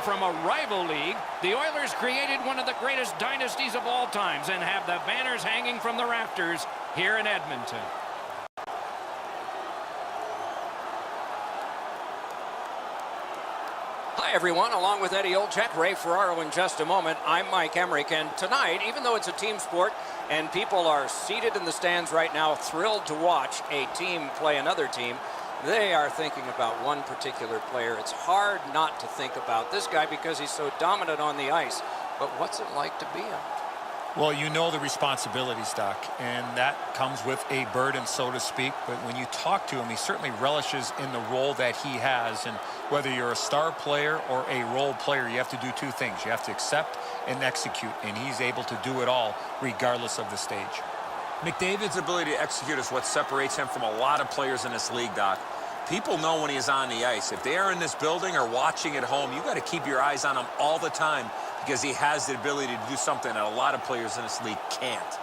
from a rival league, the Oilers created one of the greatest dynasties of all times and have the banners hanging from the rafters here in Edmonton. Hi, everyone. Along with Eddie Olczyk, Ray Ferraro in just a moment. I'm Mike Emmerich, and tonight, even though it's a team sport and people are seated in the stands right now thrilled to watch a team play another team, they are thinking about one particular player. It's hard not to think about this guy because he's so dominant on the ice. But what's it like to be him? Well, you know the responsibilities, Doc, and that comes with a burden, so to speak. But when you talk to him, he certainly relishes in the role that he has. And whether you're a star player or a role player, you have to do two things. You have to accept and execute, and he's able to do it all regardless of the stage. McDavid's ability to execute is what separates him from a lot of players in this league, Doc. People know when he's on the ice. If they are in this building or watching at home, you got to keep your eyes on him all the time because he has the ability to do something that a lot of players in this league can't.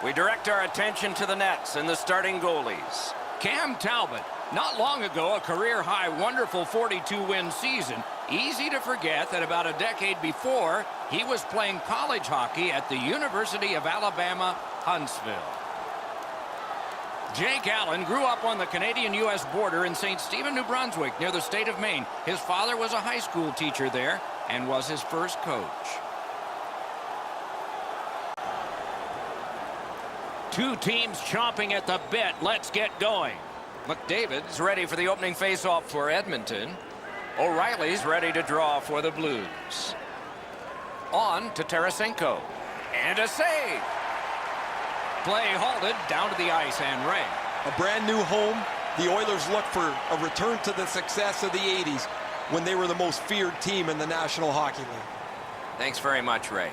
We direct our attention to the nets and the starting goalies. Cam Talbot, not long ago, a career-high, wonderful 42-win season. Easy to forget that about a decade before, he was playing college hockey at the University of Alabama, Huntsville. Jake Allen grew up on the Canadian-U.S. border in St. Stephen, New Brunswick, near the state of Maine. His father was a high school teacher there and was his first coach. Two teams chomping at the bit. Let's get going. McDavid's ready for the opening faceoff for Edmonton. O'Reilly's ready to draw for the Blues. On to Tarasenko. And a save. Play halted, down to the ice, and Ray. A brand new home. The Oilers look for a return to the success of the 80s when they were the most feared team in the National Hockey League. Thanks very much, Ray.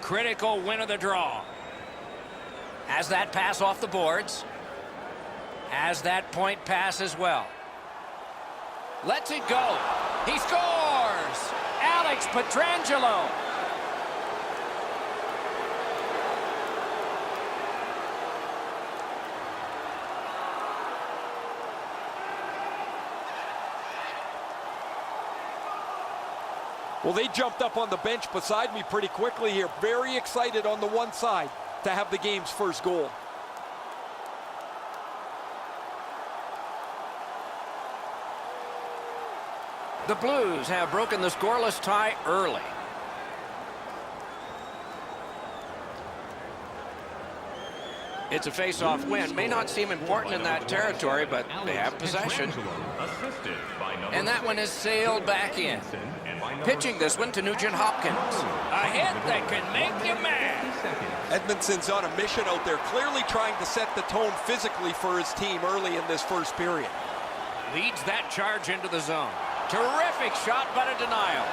Critical win of the draw. Has that pass off the boards. Has that point pass as well. Lets it go. He scores! Alex Pietrangelo. Well, they jumped up on the bench beside me pretty quickly here. Very excited on the one side to have the game's first goal. The Blues have broken the scoreless tie early. It's a face-off win. May not seem important in that territory, but they have possession. And that one is sailed back in. Pitching this one to Nugent Hopkins. A hit that can make you mad. Edmonton's on a mission out there, clearly trying to set the tone physically for his team early in this first period. Leads that charge into the zone. Terrific shot, but a denial.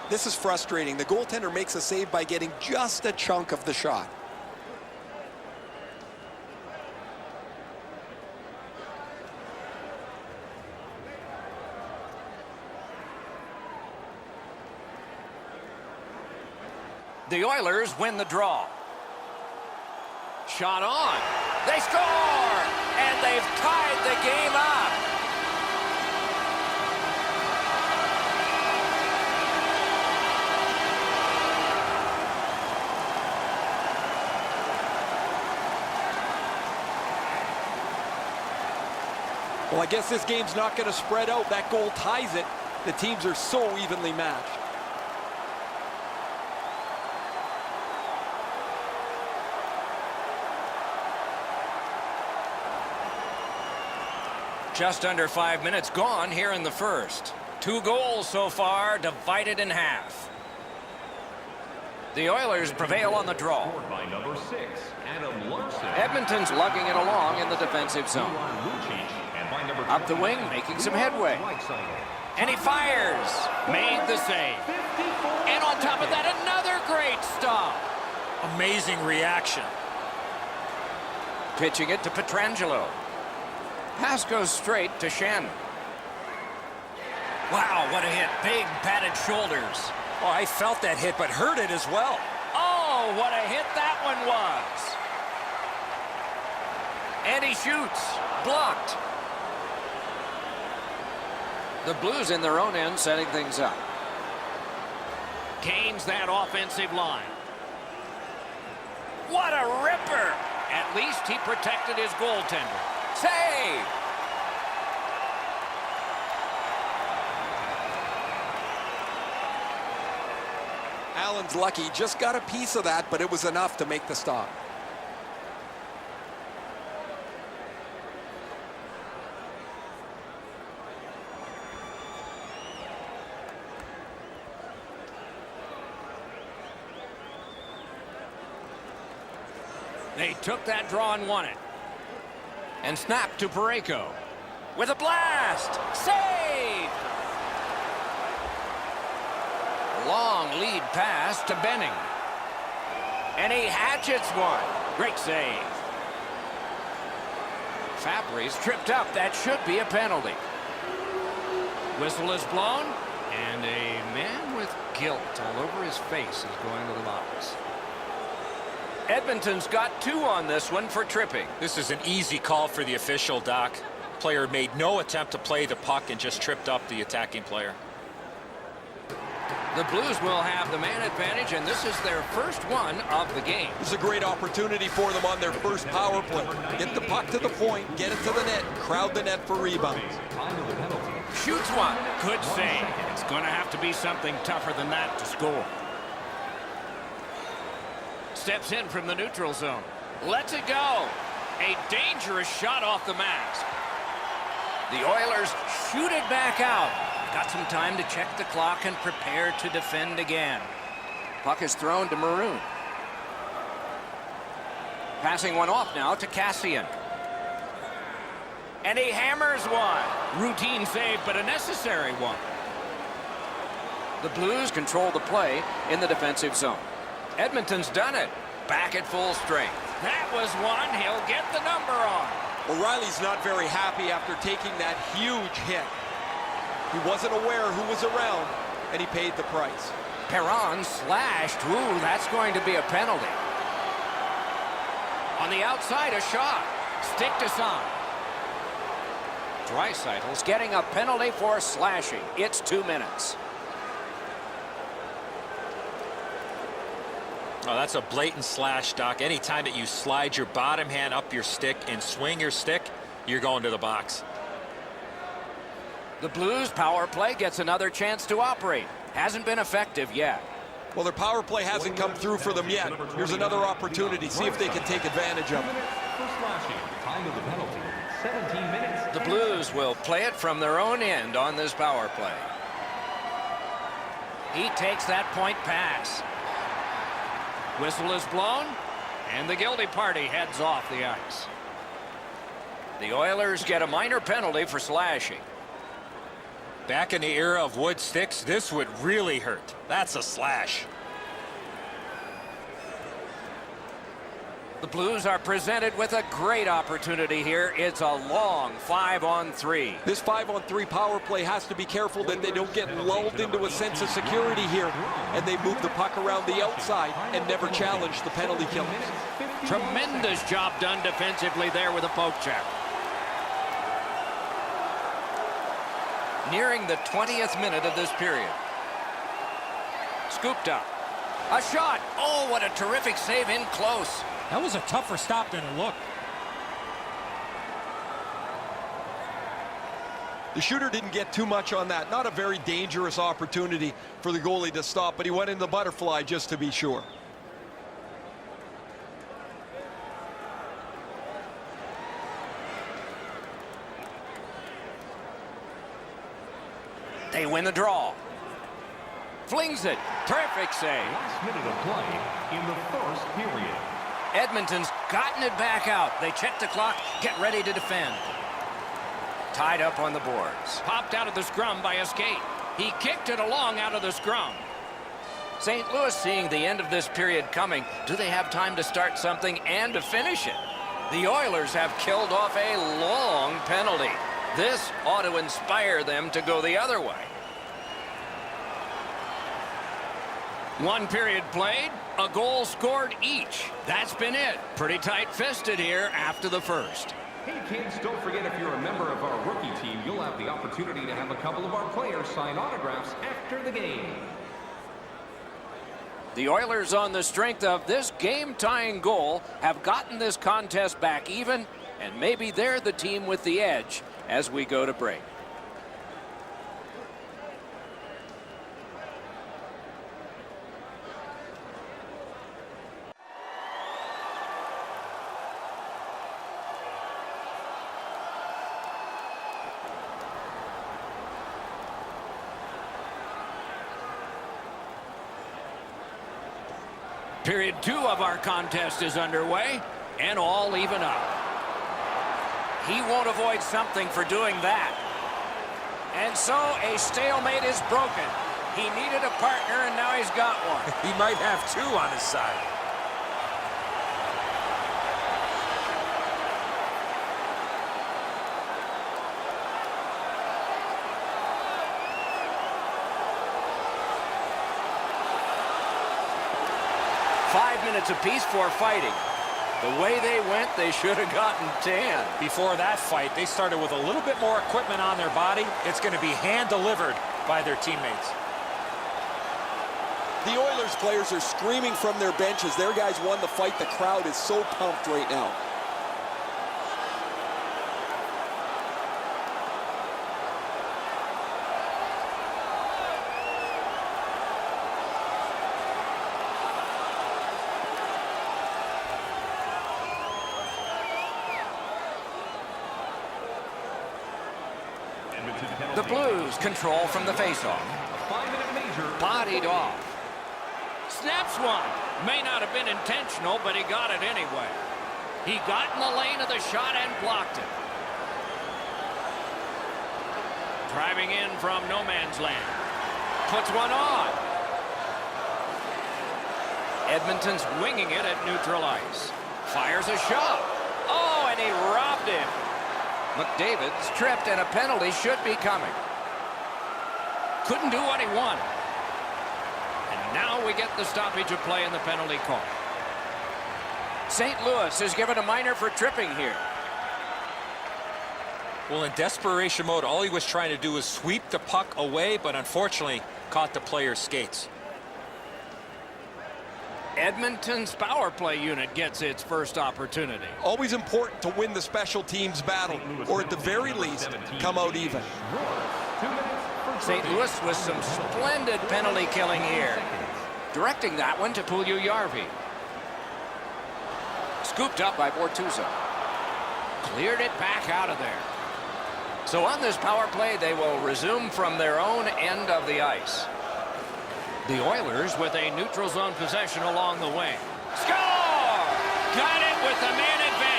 This is frustrating. The goaltender makes a save by getting just a chunk of the shot. The Oilers win the draw. Shot on. They score! And they've tied the game up. Well, I guess this game's not going to spread out. That goal ties it. The teams are so evenly matched. Just under 5 minutes gone here in the first. 2 goals so far, divided in half. The Oilers prevail on the draw. Edmonton's lugging it along in the defensive zone. Up the wing, making some headway. And he fires. Made the save. And on top of that, another great stop. Amazing reaction. Pitching it to Pietrangelo. Pass goes straight to Shen. Wow, what a hit. Big padded shoulders. Oh, I felt that hit, but heard it as well. Oh, what a hit that one And he shoots. Blocked. The Blues in their own end setting things up. Gains that offensive line. What a ripper! At least he protected his goaltender. Save! Allen's lucky. Just got a piece of that, but it was enough to make the stop. They took that draw and won it. And snapped to Parayko. With a blast! Save! Long lead pass to Benning. And he hatchets one. Great save. Fabry's tripped up. That should be a penalty. Whistle is blown. And a man with guilt all over his face is going to the box. Edmonton's got 2 on this one for tripping. This is an easy call for the official, Doc. Player made no attempt to play the puck and just tripped up the attacking player. The Blues will have the man advantage, and this is their first one of the game. This is a great opportunity for them on their first power play. Get the puck to the point, get it to the net, crowd the net for rebounds. Shoots one. Good save. It's going to have to be something tougher than that to score. Steps in from the neutral zone. Lets it go. A dangerous shot off the mask. The Oilers shoot it back out. Got some time to check the clock and prepare to defend again. Puck is thrown to Maroon. Passing one off now to Cassian. And he hammers one. Routine save, but a necessary one. The Blues control the play in the defensive zone. Edmonton's done it. Back at full strength. That was one. He'll get the number on. O'Reilly's not very happy after taking that huge hit. He wasn't aware who was around, and he paid the price. Perron slashed. Ooh, that's going to be a penalty. On the outside, a shot. Stick to some. Draisaitl's getting a penalty for slashing. It's 2 minutes. Oh, that's a blatant slash, Doc. Anytime that you slide your bottom hand up your stick and swing your stick, you're going to the box. The Blues power play gets another chance to operate. Hasn't been effective yet. Well, their power play hasn't come through for them yet. Here's another opportunity. See if they can take advantage of it. The Blues will play it from their own end on this power play. He takes that point pass. Whistle is blown, and the guilty party heads off the ice. The Oilers get a minor penalty for slashing. Back in the era of wood sticks, this would really hurt. That's a slash. The Blues are presented with a great opportunity here. It's a long 5-on-3. This 5-on-3 power play has to be careful that they don't get lulled into a sense of security here, and they move the puck around the outside and never challenge the penalty killers. Tremendous job done defensively there with a poke check. Nearing the 20th minute of this period. Scooped up. A shot. Oh, what a terrific save in close. That was a tougher stop than it looked. The shooter didn't get too much on that. Not a very dangerous opportunity for the goalie to stop, but he went in the butterfly just to be sure. They win the draw. Flings it. Terrific save. Last minute of play in the first period. Edmonton's gotten it back out. They check the clock, get ready to defend. Tied up on the boards. Popped out of the scrum by a skate. He kicked it along out of the scrum. St. Louis seeing the end of this period coming. Do they have time to start something and to finish it? The Oilers have killed off a long penalty. This ought to inspire them to go the other way. One period played. A goal scored each. That's been it. Pretty tight-fisted here after the first. Hey kids, don't forget if you're a member of our rookie team, you'll have the opportunity to have a couple of our players sign autographs after the game. The Oilers, on the strength of this game-tying goal, have gotten this contest back even, and maybe they're the team with the edge as we go to break. Period 2 of our contest is underway, and all even up. He won't avoid something for doing that. And so a stalemate is broken. He needed a partner, and now he's got one. He might have two on his side. Minutes apiece for fighting. The way they went, they should have gotten 10. Before that fight, they started with a little bit more equipment on their body. It's going to be hand-delivered by their teammates. The Oilers players are screaming from their benches. Their guys won the fight. The crowd is so pumped right now. The Blues control from the faceoff. A 5-minute major. Bodied off. Snaps one. May not have been intentional, but he got it anyway. He got in the lane of the shot and blocked it. Driving in from no man's land. Puts one on. Edmonton's winging it at neutral ice. Fires a shot. Oh, and he robbed him. McDavid's tripped, and a penalty should be coming. Couldn't do what he wanted. And now we get the stoppage of play in the penalty call. St. Louis is given a minor for tripping here. Well, in desperation mode, all he was trying to do was sweep the puck away, but unfortunately caught the player's skates. Edmonton's power play unit gets its first opportunity. Always important to win the special teams battle, or at the very least, come out even. 2 minutes for St. Louis with some splendid penalty killing here. Directing that one to Puljujärvi. Scooped up by Bortuzzo. Cleared it back out of there. So on this power play, they will resume from their own end of the ice. The Oilers with a neutral zone possession along the wing. Score! Got it with the man advantage.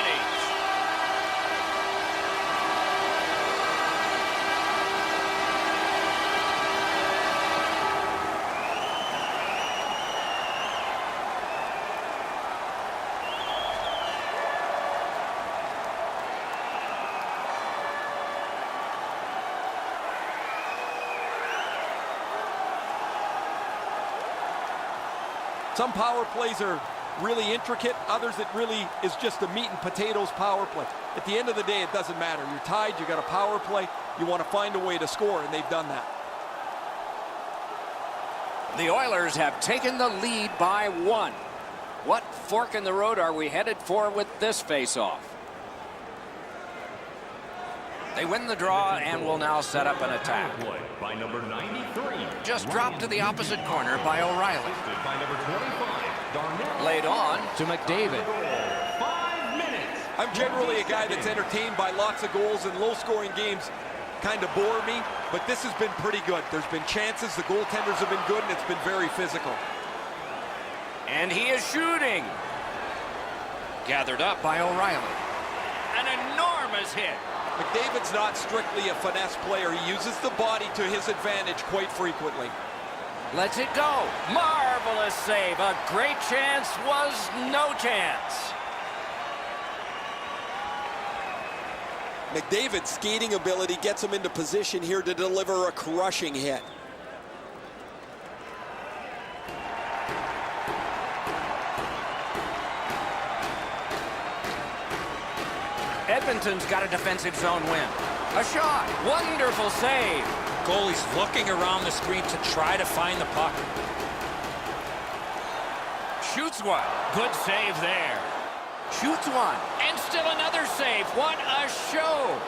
Some power plays are really intricate, others it really is just a meat and potatoes power play. At the end of the day, it doesn't matter. You're tied, you got a power play, you want to find a way to score, and they've done that. The Oilers have taken the lead by 1. What fork in the road are we headed for with this face-off? They win the draw and will now set up an attack. by number 93. Just dropped to the opposite corner by O'Reilly. By number 25, Darnell. Laid on to McDavid. 5 minutes. I'm generally a guy that's entertained by lots of goals, and low-scoring games kind of bore me, but this has been pretty good. There's been chances, the goaltenders have been good, and it's been very physical. And he is shooting. Gathered up by O'Reilly. An enormous hit. McDavid's not strictly a finesse player. He uses the body to his advantage quite frequently. Lets it go. Marvelous save. A great chance was no chance. McDavid's skating ability gets him into position here to deliver a crushing hit. Edmonton's got a defensive zone win. A shot. Wonderful save. Goalie's looking around the screen to try to find the puck. Shoots one. Good save there. Shoots one. And still another save. What a show.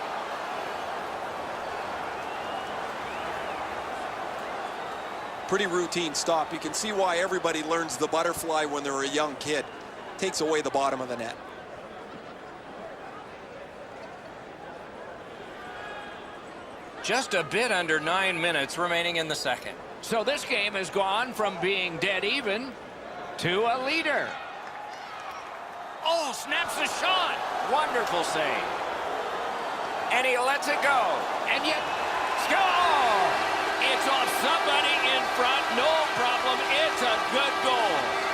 Pretty routine stop. You can see why everybody learns the butterfly when they're a young kid. Takes away the bottom of the net. Just a bit under 9 minutes remaining in the second. So this game has gone from being dead even to a leader. Oh, snaps the shot. Wonderful save. And he lets it go. And yet, score! It's off somebody in front. No problem. It's a good goal.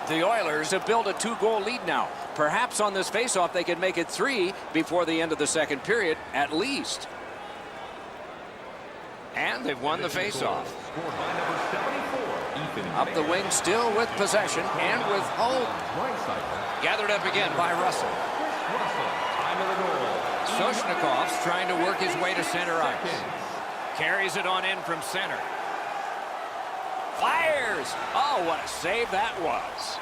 The Oilers have built a 2-goal lead now. Perhaps on this faceoff they can make it 3 before the end of the second period, at least. And they've won the faceoff. Up the wing still with possession and with hope. Gathered up again by Russell. Soshnikov's trying to work his way to center ice. Carries it on in from center. Fires! Oh, what a save that was.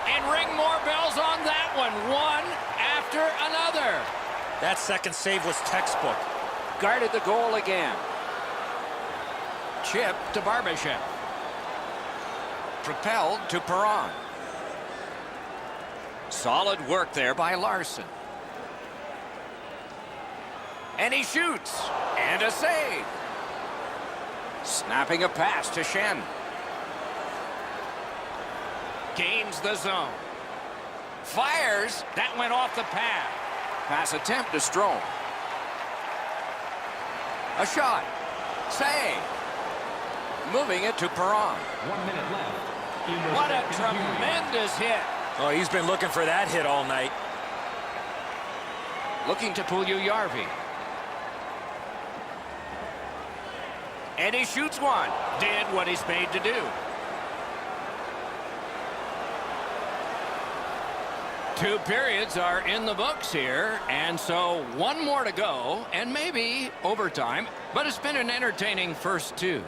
And ring more bells on that one. One after another. That second save was textbook. Guarded the goal again. Chip to Barbashev. Propelled to Perron. Solid work there by Larson. And he shoots. And a save. Snapping a pass to Shen. Gains the zone. Fires. That went off the pad. Pass attempt to Strome. A shot. Save. Moving it to Perron. 1 minute left. What a tremendous hit. Oh, he's been looking for that hit all night. Looking to Puljujärvi. And he shoots one. Did what he's made to do. Two periods are in the books here, and so one more to go, and maybe overtime, but it's been an entertaining first two.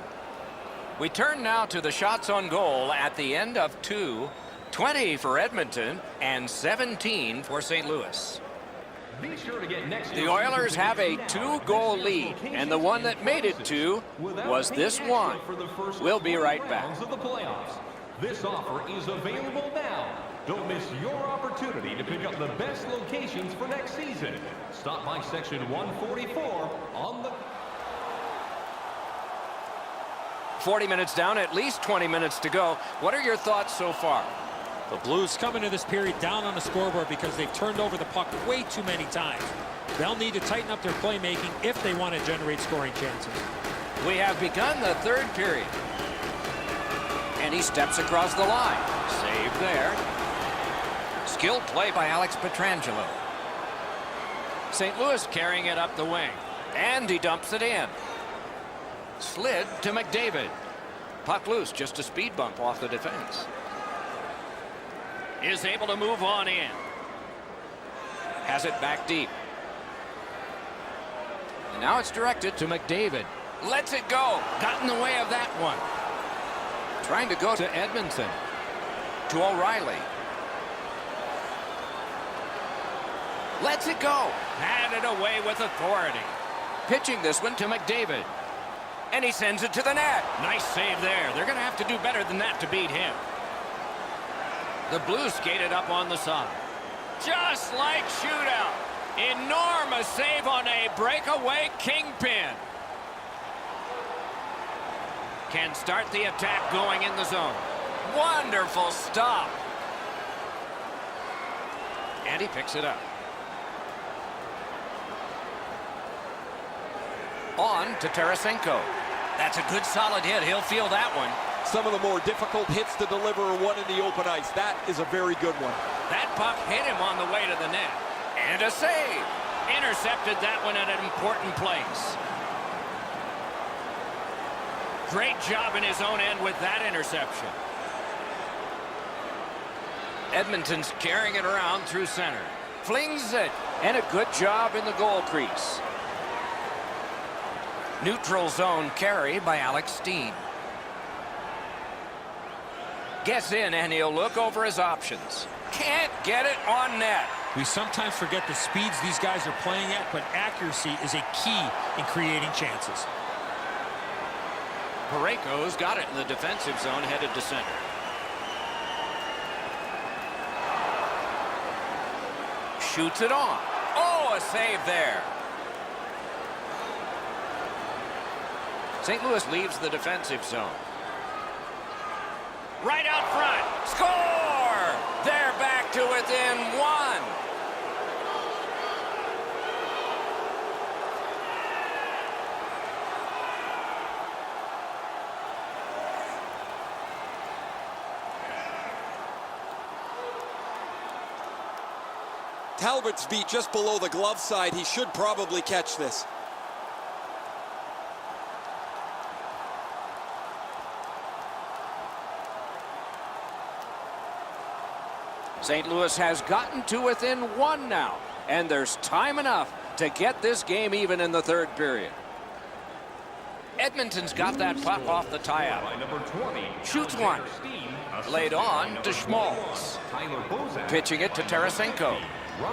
We turn now to the shots on goal at the end of 20 for Edmonton and 17 for St. Louis. Be sure to get next The Oilers have a 2-goal lead, and the one that made it 2 was this one. We'll be right back. This offer is available now. Don't miss your opportunity to pick up the best locations for next season. Stop by section 144 on the... 40 minutes down, at least 20 minutes to go. What are your thoughts so far? The Blues come into this period down on the scoreboard because they've turned over the puck way too many times. They'll need to tighten up their playmaking if they want to generate scoring chances. We have begun the third period. And he steps across the line. Save there. Skilled play by Alex Pietrangelo. St. Louis carrying it up the wing. And he dumps it in. Slid to McDavid. Puck loose, just a speed bump off the defense. Is able to move on in. Has it back deep. And now it's directed To McDavid. Lets it go. Got in the way of that one. Trying to go To Edmonton. to O'Reilly. Lets it go. Had it away with authority. Pitching this one To McDavid. and he sends it to the net. Nice save there. They're going to have to do better than that to beat him. The Blues skated up on the side. Just like shootout. Enormous save on a breakaway kingpin. Can start the attack going in the zone. Wonderful stop. And he picks it up. On to Tarasenko. That's a good solid hit. He'll feel that one. Some of the more difficult hits to deliver are one in the open ice. That is a very good one. That puck hit him on the way to the net. And a save. Intercepted that one at an important place. Great job in his own end with that interception. Edmonton's carrying it around through center. Flings it. And a good job in the goal crease. Neutral zone carry by Alex Steen. Gets in and he'll look over his options. Can't get it on net. We sometimes forget the speeds these guys are playing at, but accuracy is a key in creating chances. Parayko's got it in the defensive zone, headed to center. Shoots it on. Oh, a save there. St. Louis leaves the defensive zone. Right out front. Score! They're back to within one. Talbot's beat just below the glove side. He should probably catch this. St. Louis has gotten to within one now, and there's time enough to get this game even in the third period. Edmonton's got that puck off the tie-out. Shoots one. Laid on to Schmaltz. Pitching it to Tarasenko.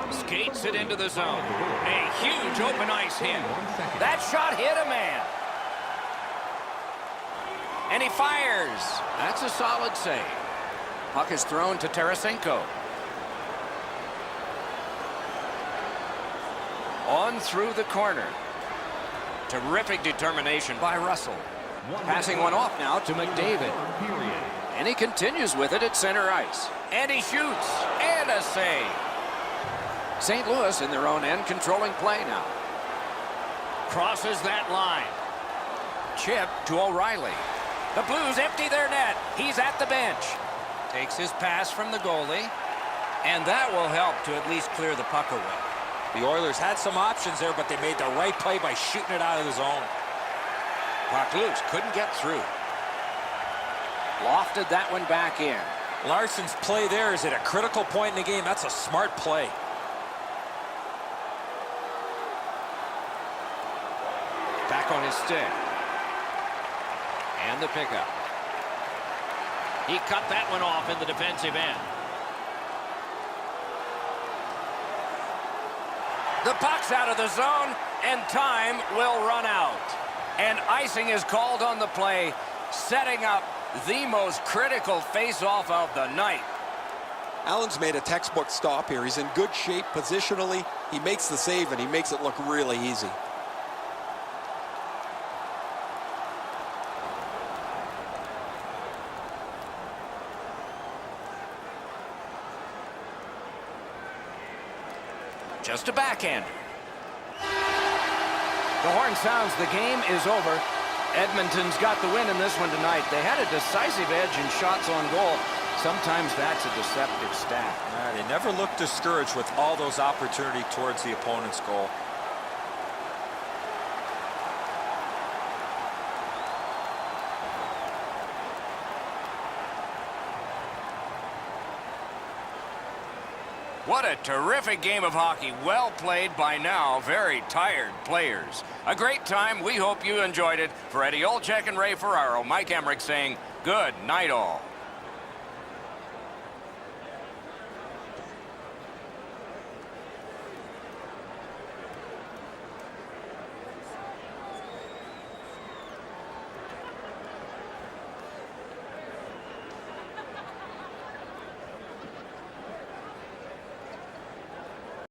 Skates it into the zone. A huge open ice hit. That shot hit a man. And he fires. That's a solid save. Puck is thrown to Tarasenko. On through the corner. Terrific determination by Russell. Passing one off now to McDavid. And he continues with it at center ice. And he shoots. And a save. St. Louis in their own end controlling play now. Crosses that line. Chip to O'Reilly. The Blues empty their net. He's at the bench. Takes his pass from the goalie. And that will help to at least clear the puck away. The Oilers had some options there, but they made the right play by shooting it out of the zone. Puck loose. Couldn't get through. Lofted that one back in. Larson's play there is at a critical point in the game. That's a smart play. Back on his stick. And the pickup. He cut that one off in the defensive end. The puck's out of the zone, and time will run out. And icing is called on the play, setting up the most critical face-off of the night. Allen's made a textbook stop here. He's in good shape positionally. He makes the save, and he makes it look really easy. Just a backhander. The horn sounds. The game is over. Edmonton's got the win in this one tonight. They had a decisive edge in shots on goal. Sometimes that's a deceptive stat. They never look discouraged with all those opportunities towards the opponent's goal. What a terrific game of hockey. Well played by now. Very tired players. A great time. We hope you enjoyed it. For Eddie Olczyk and Ray Ferraro, Mike Emmerich saying good night all.